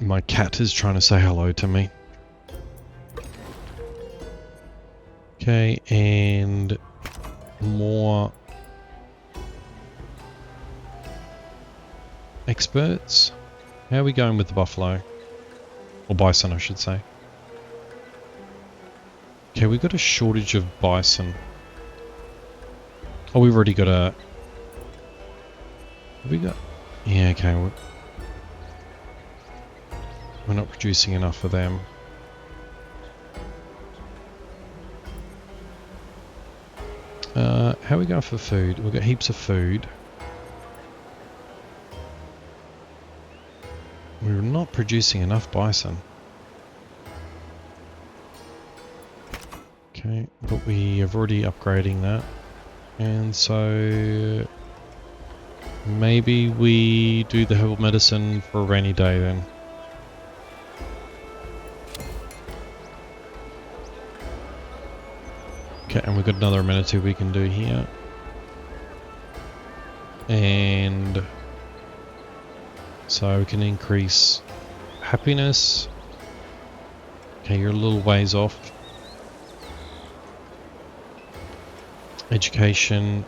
My cat is trying to say hello to me. Okay, and more experts. How are we going with the buffalo? Or bison, I should say. Okay, we've got a shortage of bison. Oh, we've already got a... Have we got... Yeah, okay. We're not producing enough for them. How are we going for food? We've got heaps of food. We're not producing enough bison. Okay, but we have already upgrading that. And so... maybe we do the herbal medicine for a rainy day then. Okay, and we've got another amenity we can do here. And so we can increase happiness. Okay, you're a little ways off. Education,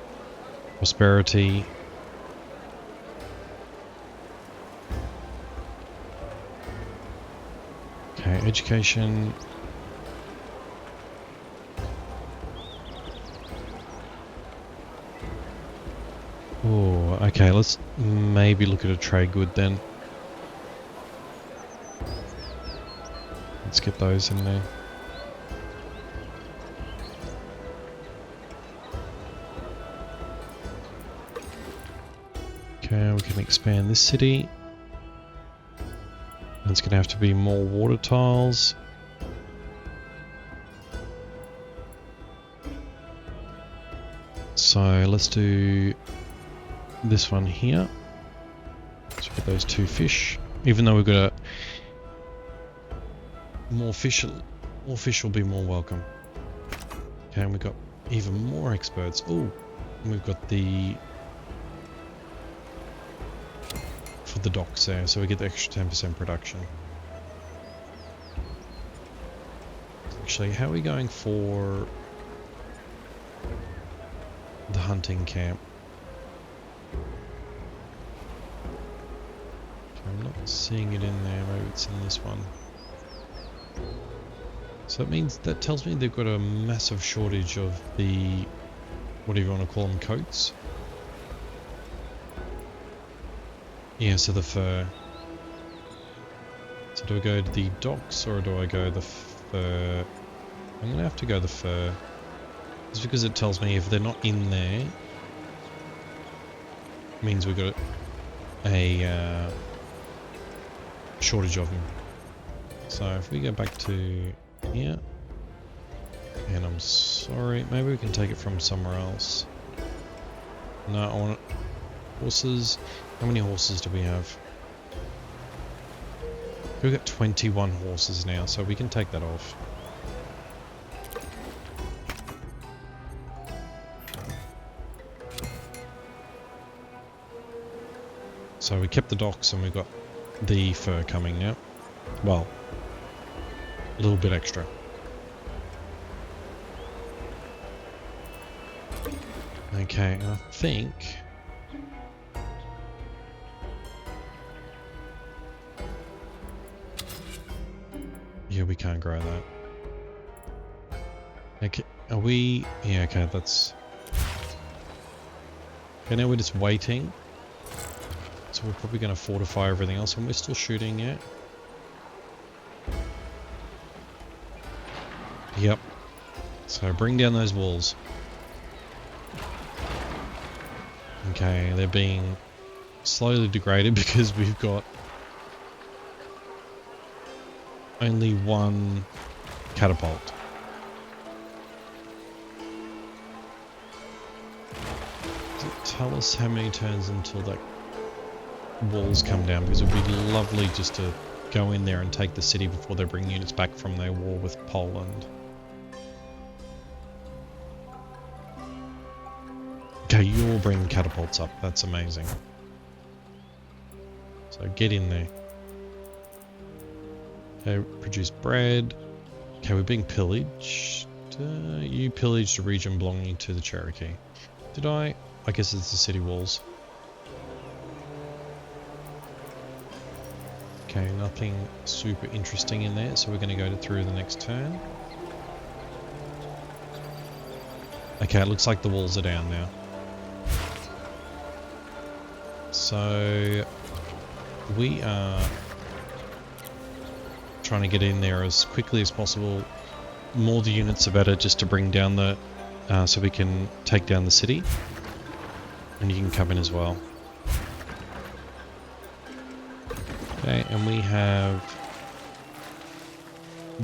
prosperity. Okay, education. Oh, okay, let's maybe look at a trade good then. Let's get those in there. Okay, we can expand this city. It's going to have to be more water tiles. So let's do this one here. Let's get those two fish. Even though we've got more fish will be more welcome. Okay, and we've got even more experts. Oh, and we've got the for the docks there, so we get the extra 10% production. Actually, how are we going for the hunting camp? I'm not seeing it in there. Maybe it's in this one. So that means, that tells me they've got a massive shortage of the, whatever you want to call them, coats. Yeah, so the fur. So do I go to the docks or do I go the fur? I'm going to have to go the fur. It's because it tells me if they're not in there, it means we've got a shortage of them. So if we go back to here, and I'm sorry, maybe we can take it from somewhere else. No, I want horses. How many horses do we have? We've got 21 horses now, so we can take that off. So we kept the docks and we've got the fur coming now. Well, A little bit extra. Okay, and I think... yeah, we can't grow that. Okay, are we... yeah, okay, that's... okay, now we're just waiting. So we're probably going to fortify everything else, and we're still shooting yet. Yep. So bring down those walls. Okay, they're being slowly degraded because we've got only one catapult. Does it tell us how many turns until that walls come down? Because it would be lovely just to go in there and take the city before they bring units back from their war with Poland. Okay, you're bringing catapults up. That's amazing. So get in there. Okay, produce bread. Okay, we're being pillaged. You pillaged a region belonging to the Cherokee. Did I? I guess it's the city walls. Okay, nothing super interesting in there, so we're going to go through the next turn. Okay, it looks like the walls are down now. So we are trying to get in there as quickly as possible. More the units are better, just to bring down the so we can take down the city, and you can come in as well. Okay, and we have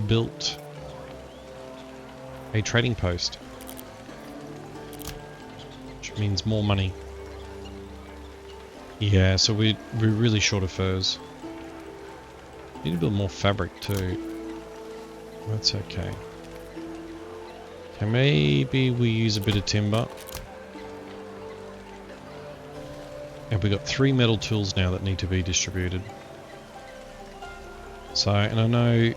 built a trading post, which means more money. Yeah, so we're really short of furs. Need to build more fabric too. That's okay. Okay, maybe we use a bit of timber. And we got 3 metal tools now that need to be distributed. So, and I know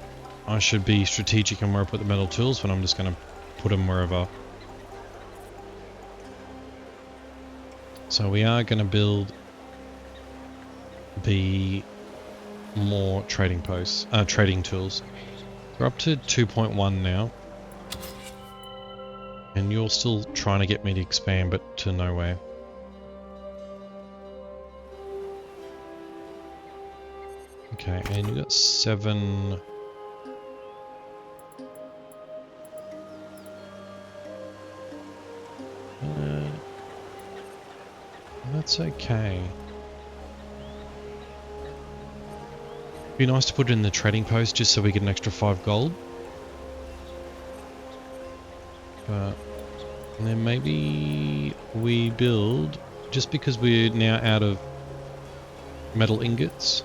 I should be strategic on where I put the metal tools, but I'm just going to put them wherever. So we are going to build the more trading posts, trading tools. We're up to 2.1 now. And you're still trying to get me to expand, but to nowhere. Okay, and you got 7... that's okay. Be nice to put it in the trading post just so we get an extra 5 gold. But and then maybe we build, just because we're now out of metal ingots,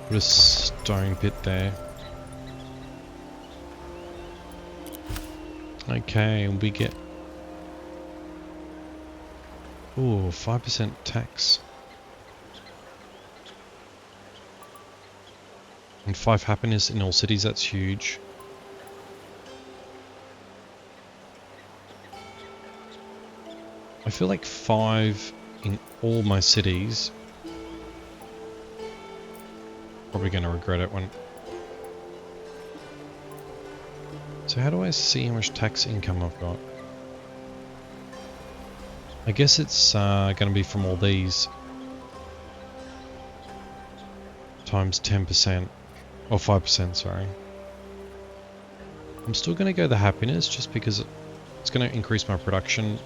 put a stone pit there. Okay, we get 5% tax. And 5 happiness in all cities, that's huge. I feel like 5 in all my cities. Probably going to regret it when... So how do I see how much tax income I've got? I guess it's going to be from all these. Times 10%. Or 5%, sorry. I'm still going to go the happiness just because it's going to increase my production.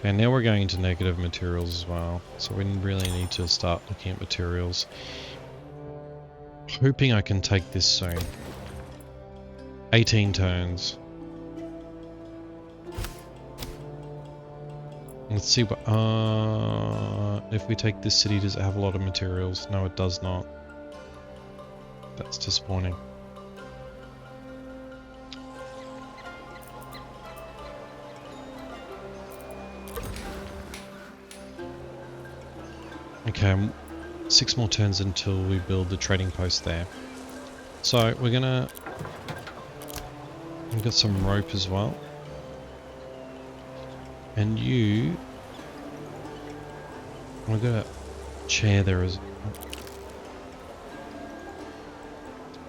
And now we're going into negative materials as well. So we really need to start looking at materials. Hoping I can take this soon. 18 turns. Let's see what... if we take this city, does it have a lot of materials? No, it does not. That's disappointing. Okay, 6 more turns until we build the trading post there. So we're gonna... We've got some rope as well. And you... We've got a chair there as...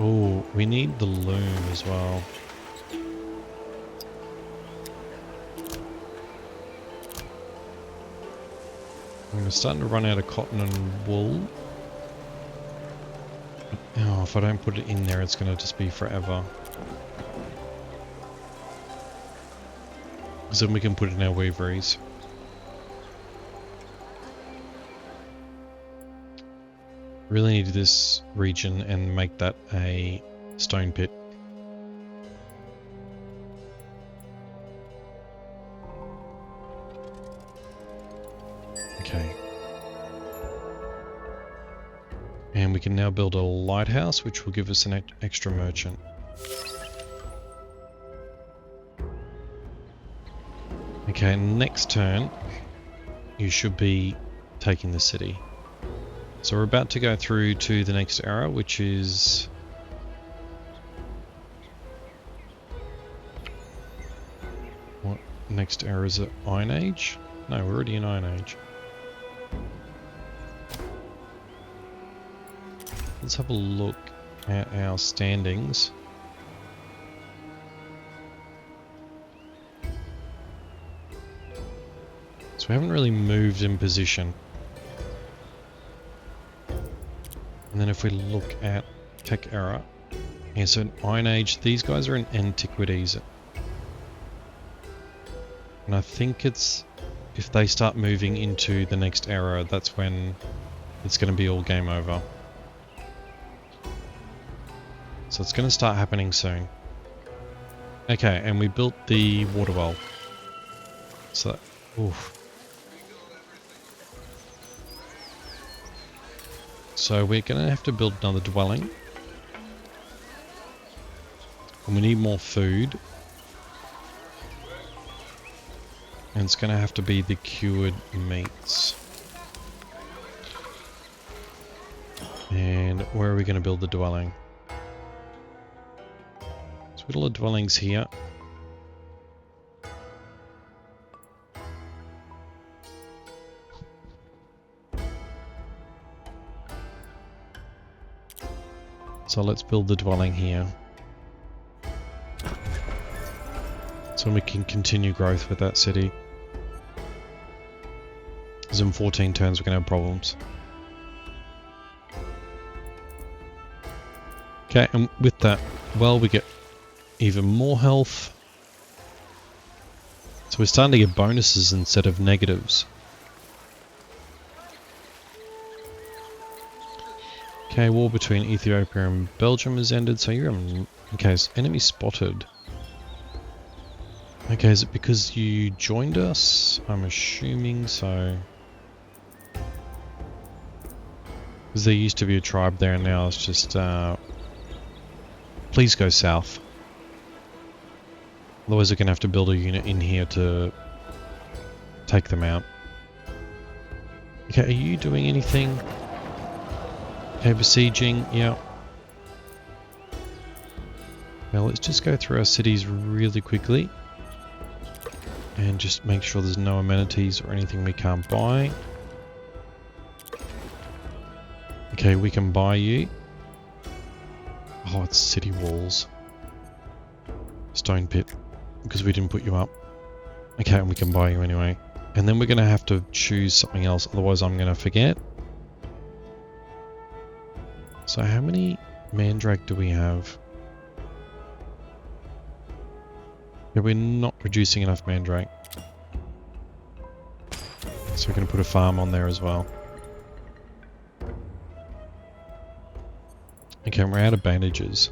Oh, we need the loom as well. We're starting to run out of cotton and wool. Oh, if I don't put it in there, it's going to just be forever. Because then we can put it in our weaveries. Really need this region and make that a stone pit. Okay. And we can now build a lighthouse, which will give us an extra merchant. Okay, next turn, you should be taking the city. So we're about to go through to the next era, which is... What next era is it? Iron Age? No, we're already in Iron Age. Let's have a look at our standings. So we haven't really moved in position. And then if we look at Tech Era, yeah, so in Iron Age, these guys are in Antiquities. And I think it's, if they start moving into the next era, that's when it's going to be all game over. So it's going to start happening soon. Okay, and we built the water well. So, oof. So we're going to have to build another dwelling. And we need more food. And it's going to have to be the cured meats. And where are we going to build the dwelling? So we've got all the dwellings here. So let's build the dwelling here. So we can continue growth with that city. Because in 14 turns we're going to have problems. Okay, and with that, well, we get even more health. So we're starting to get bonuses instead of negatives. Okay, war between Ethiopia and Belgium has ended, so you're in... Okay, so enemy spotted. Okay, is it because you joined us? I'm assuming so. Because there used to be a tribe there and now it's just... please go south. Otherwise we're going to have to build a unit in here to take them out. Okay, are you doing anything? Okay, besieging, yeah. Now let's just go through our cities really quickly. And just make sure there's no amenities or anything we can't buy. Okay, we can buy you. Oh, it's city walls. Stone pit. Because we didn't put you up. Okay, and we can buy you anyway. And then we're going to have to choose something else, otherwise I'm going to forget. So how many mandrake do we have? Yeah, we're not producing enough mandrake. So we're going to put a farm on there as well. Okay, we're out of bandages.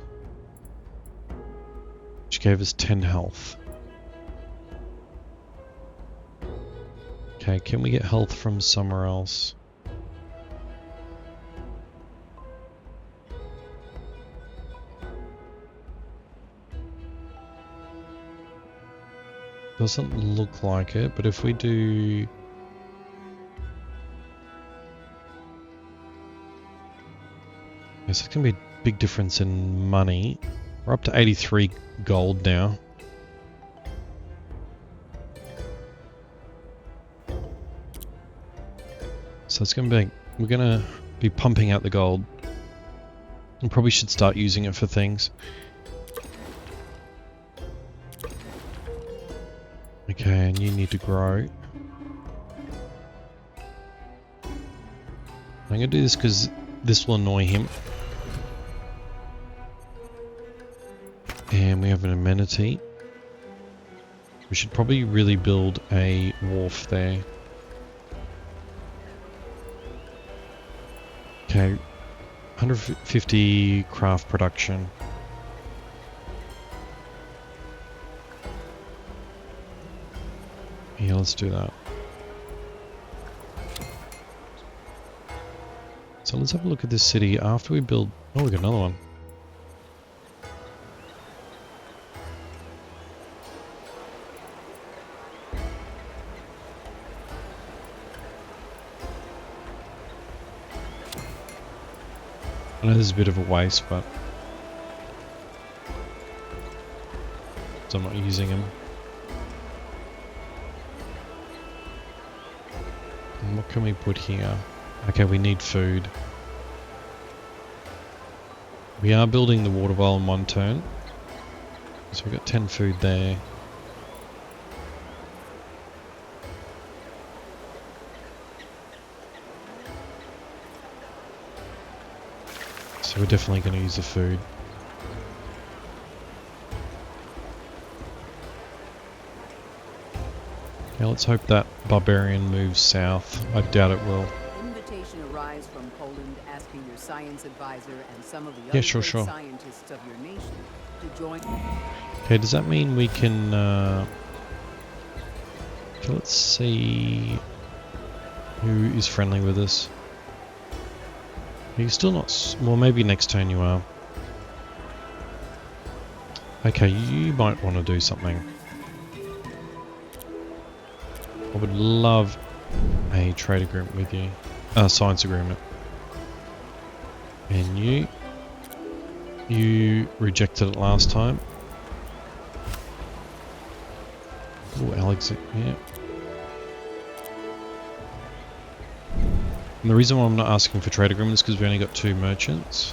Which gave us 10 health. Okay, can we get health from somewhere else? Doesn't look like it, but if we do... Yes, it's going to be big difference in money. We're up to 83 gold now. So it's going to be, we're going to be pumping out the gold. We probably should start using it for things. Okay, and you need to grow. I'm going to do this because this will annoy him. And we have an amenity. We should probably really build a wharf there. Okay, 150 craft production. Yeah, let's do that. So let's have a look at this city after we build... Oh, we got another one. I know there's a bit of a waste, but so I'm not using them. And what can we put here? Okay, we need food. We are building the water well in one turn. So we've got 10 food there. So we're definitely going to use the food. Okay, let's hope that barbarian moves south. I doubt it will. Invitation arrives from Poland asking your science advisor and some of the other sure. scientists of your nation to join. Okay, does that mean we can... Okay, let's see who is friendly with us. You're still not... Well, maybe next turn you are. Okay, you might want to do something. I would love a trade agreement with you. Science agreement. And you rejected it last time. Oh, Alex, yeah. And the reason why I'm not asking for trade agreements is because we only got 2 merchants.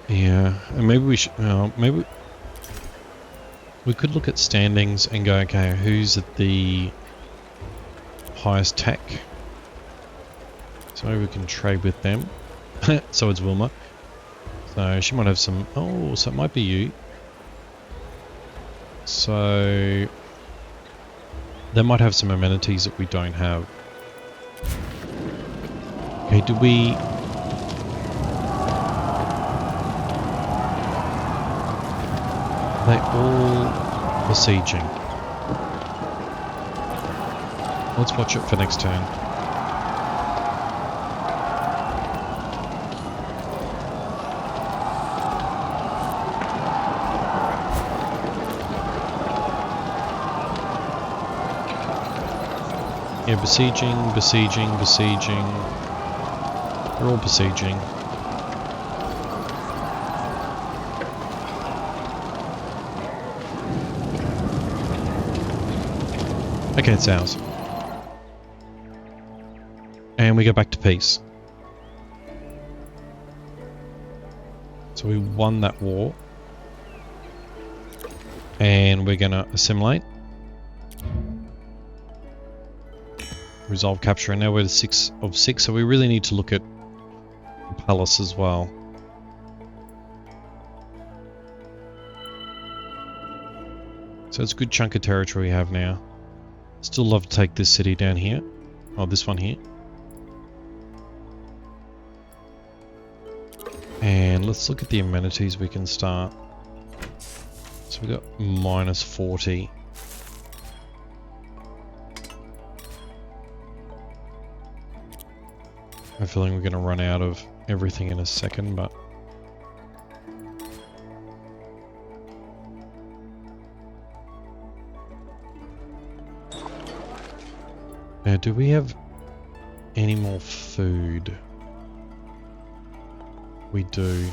Yeah, and maybe we should, maybe we could look at standings and go, okay, who's at the highest tech? So maybe we can trade with them. So it's Wilma. So she might have some, oh, so it might be you. So they might have some amenities that we don't have. Okay, do we... Are they all besieging? Let's watch it for next turn. Yeah, besieging. They're all besieging. Okay, it's ours. And we go back to peace. So we won that war. And we're going to assimilate. Resolve capture, and now we're at 6 of 6, so we really need to look at the palace as well. So it's a good chunk of territory we have now. Still love to take this city down here. Oh, this one here. And let's look at the amenities we can start. So we got minus 40. I have a feeling we're going to run out of everything in a second, but... Now, do we have any more food? We do.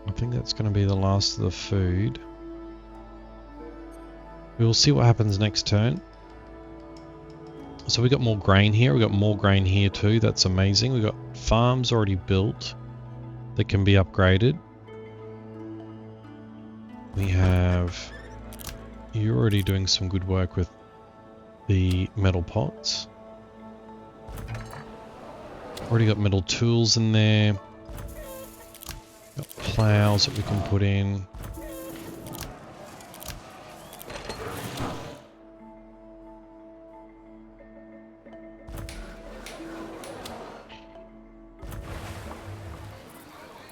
I think that's going to be the last of the food. We'll see what happens next turn. So we got more grain here. We got more grain here too. That's amazing. We got farms already built that can be upgraded. We have... You're already doing some good work with the metal pots. Already got metal tools in there. Got plows that we can put in.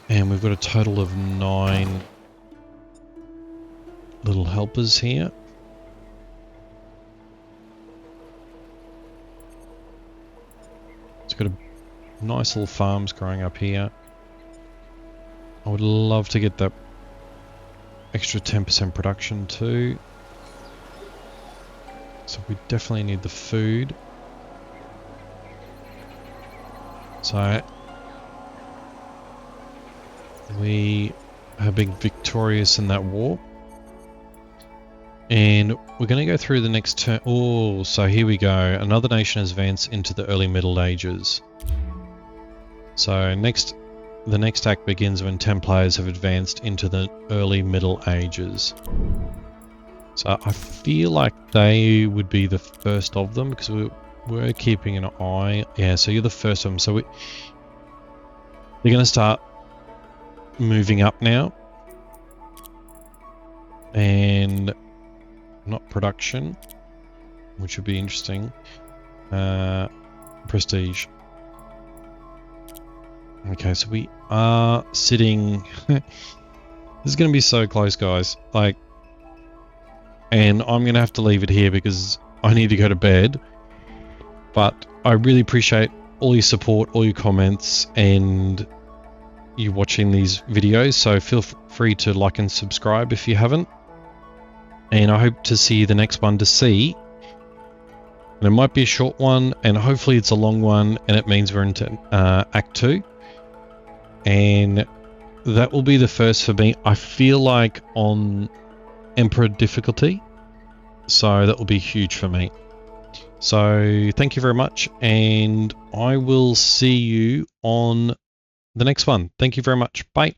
And we've got a total of 9 little helpers here. It's got a nice little farms growing up here. I would love to get that extra 10% production too. So we definitely need the food. So we have been victorious in that war. And we're going to go through the next turn. Oh, so here we go. Another nation has advanced into the early Middle Ages. So the next act begins when 10 players have advanced into the early Middle Ages. So I feel like they would be the first of them because we're keeping an eye. Yeah, so you're the first of them. So they're going to start moving up now. And not production, which would be interesting. Prestige. Okay, so we are sitting... This is going to be so close, guys. Like, and I'm going to have to leave it here because I need to go to bed. But I really appreciate all your support, all your comments, and you watching these videos. So feel free to like and subscribe if you haven't. And I hope to see you the next one to see. And it might be a short one, and hopefully it's a long one, and it means we're into Act 2. And that will be the first for me. I feel like on Emperor difficulty. So that will be huge for me. So thank you very much, and I will see you on the next one. Thank you very much. Bye.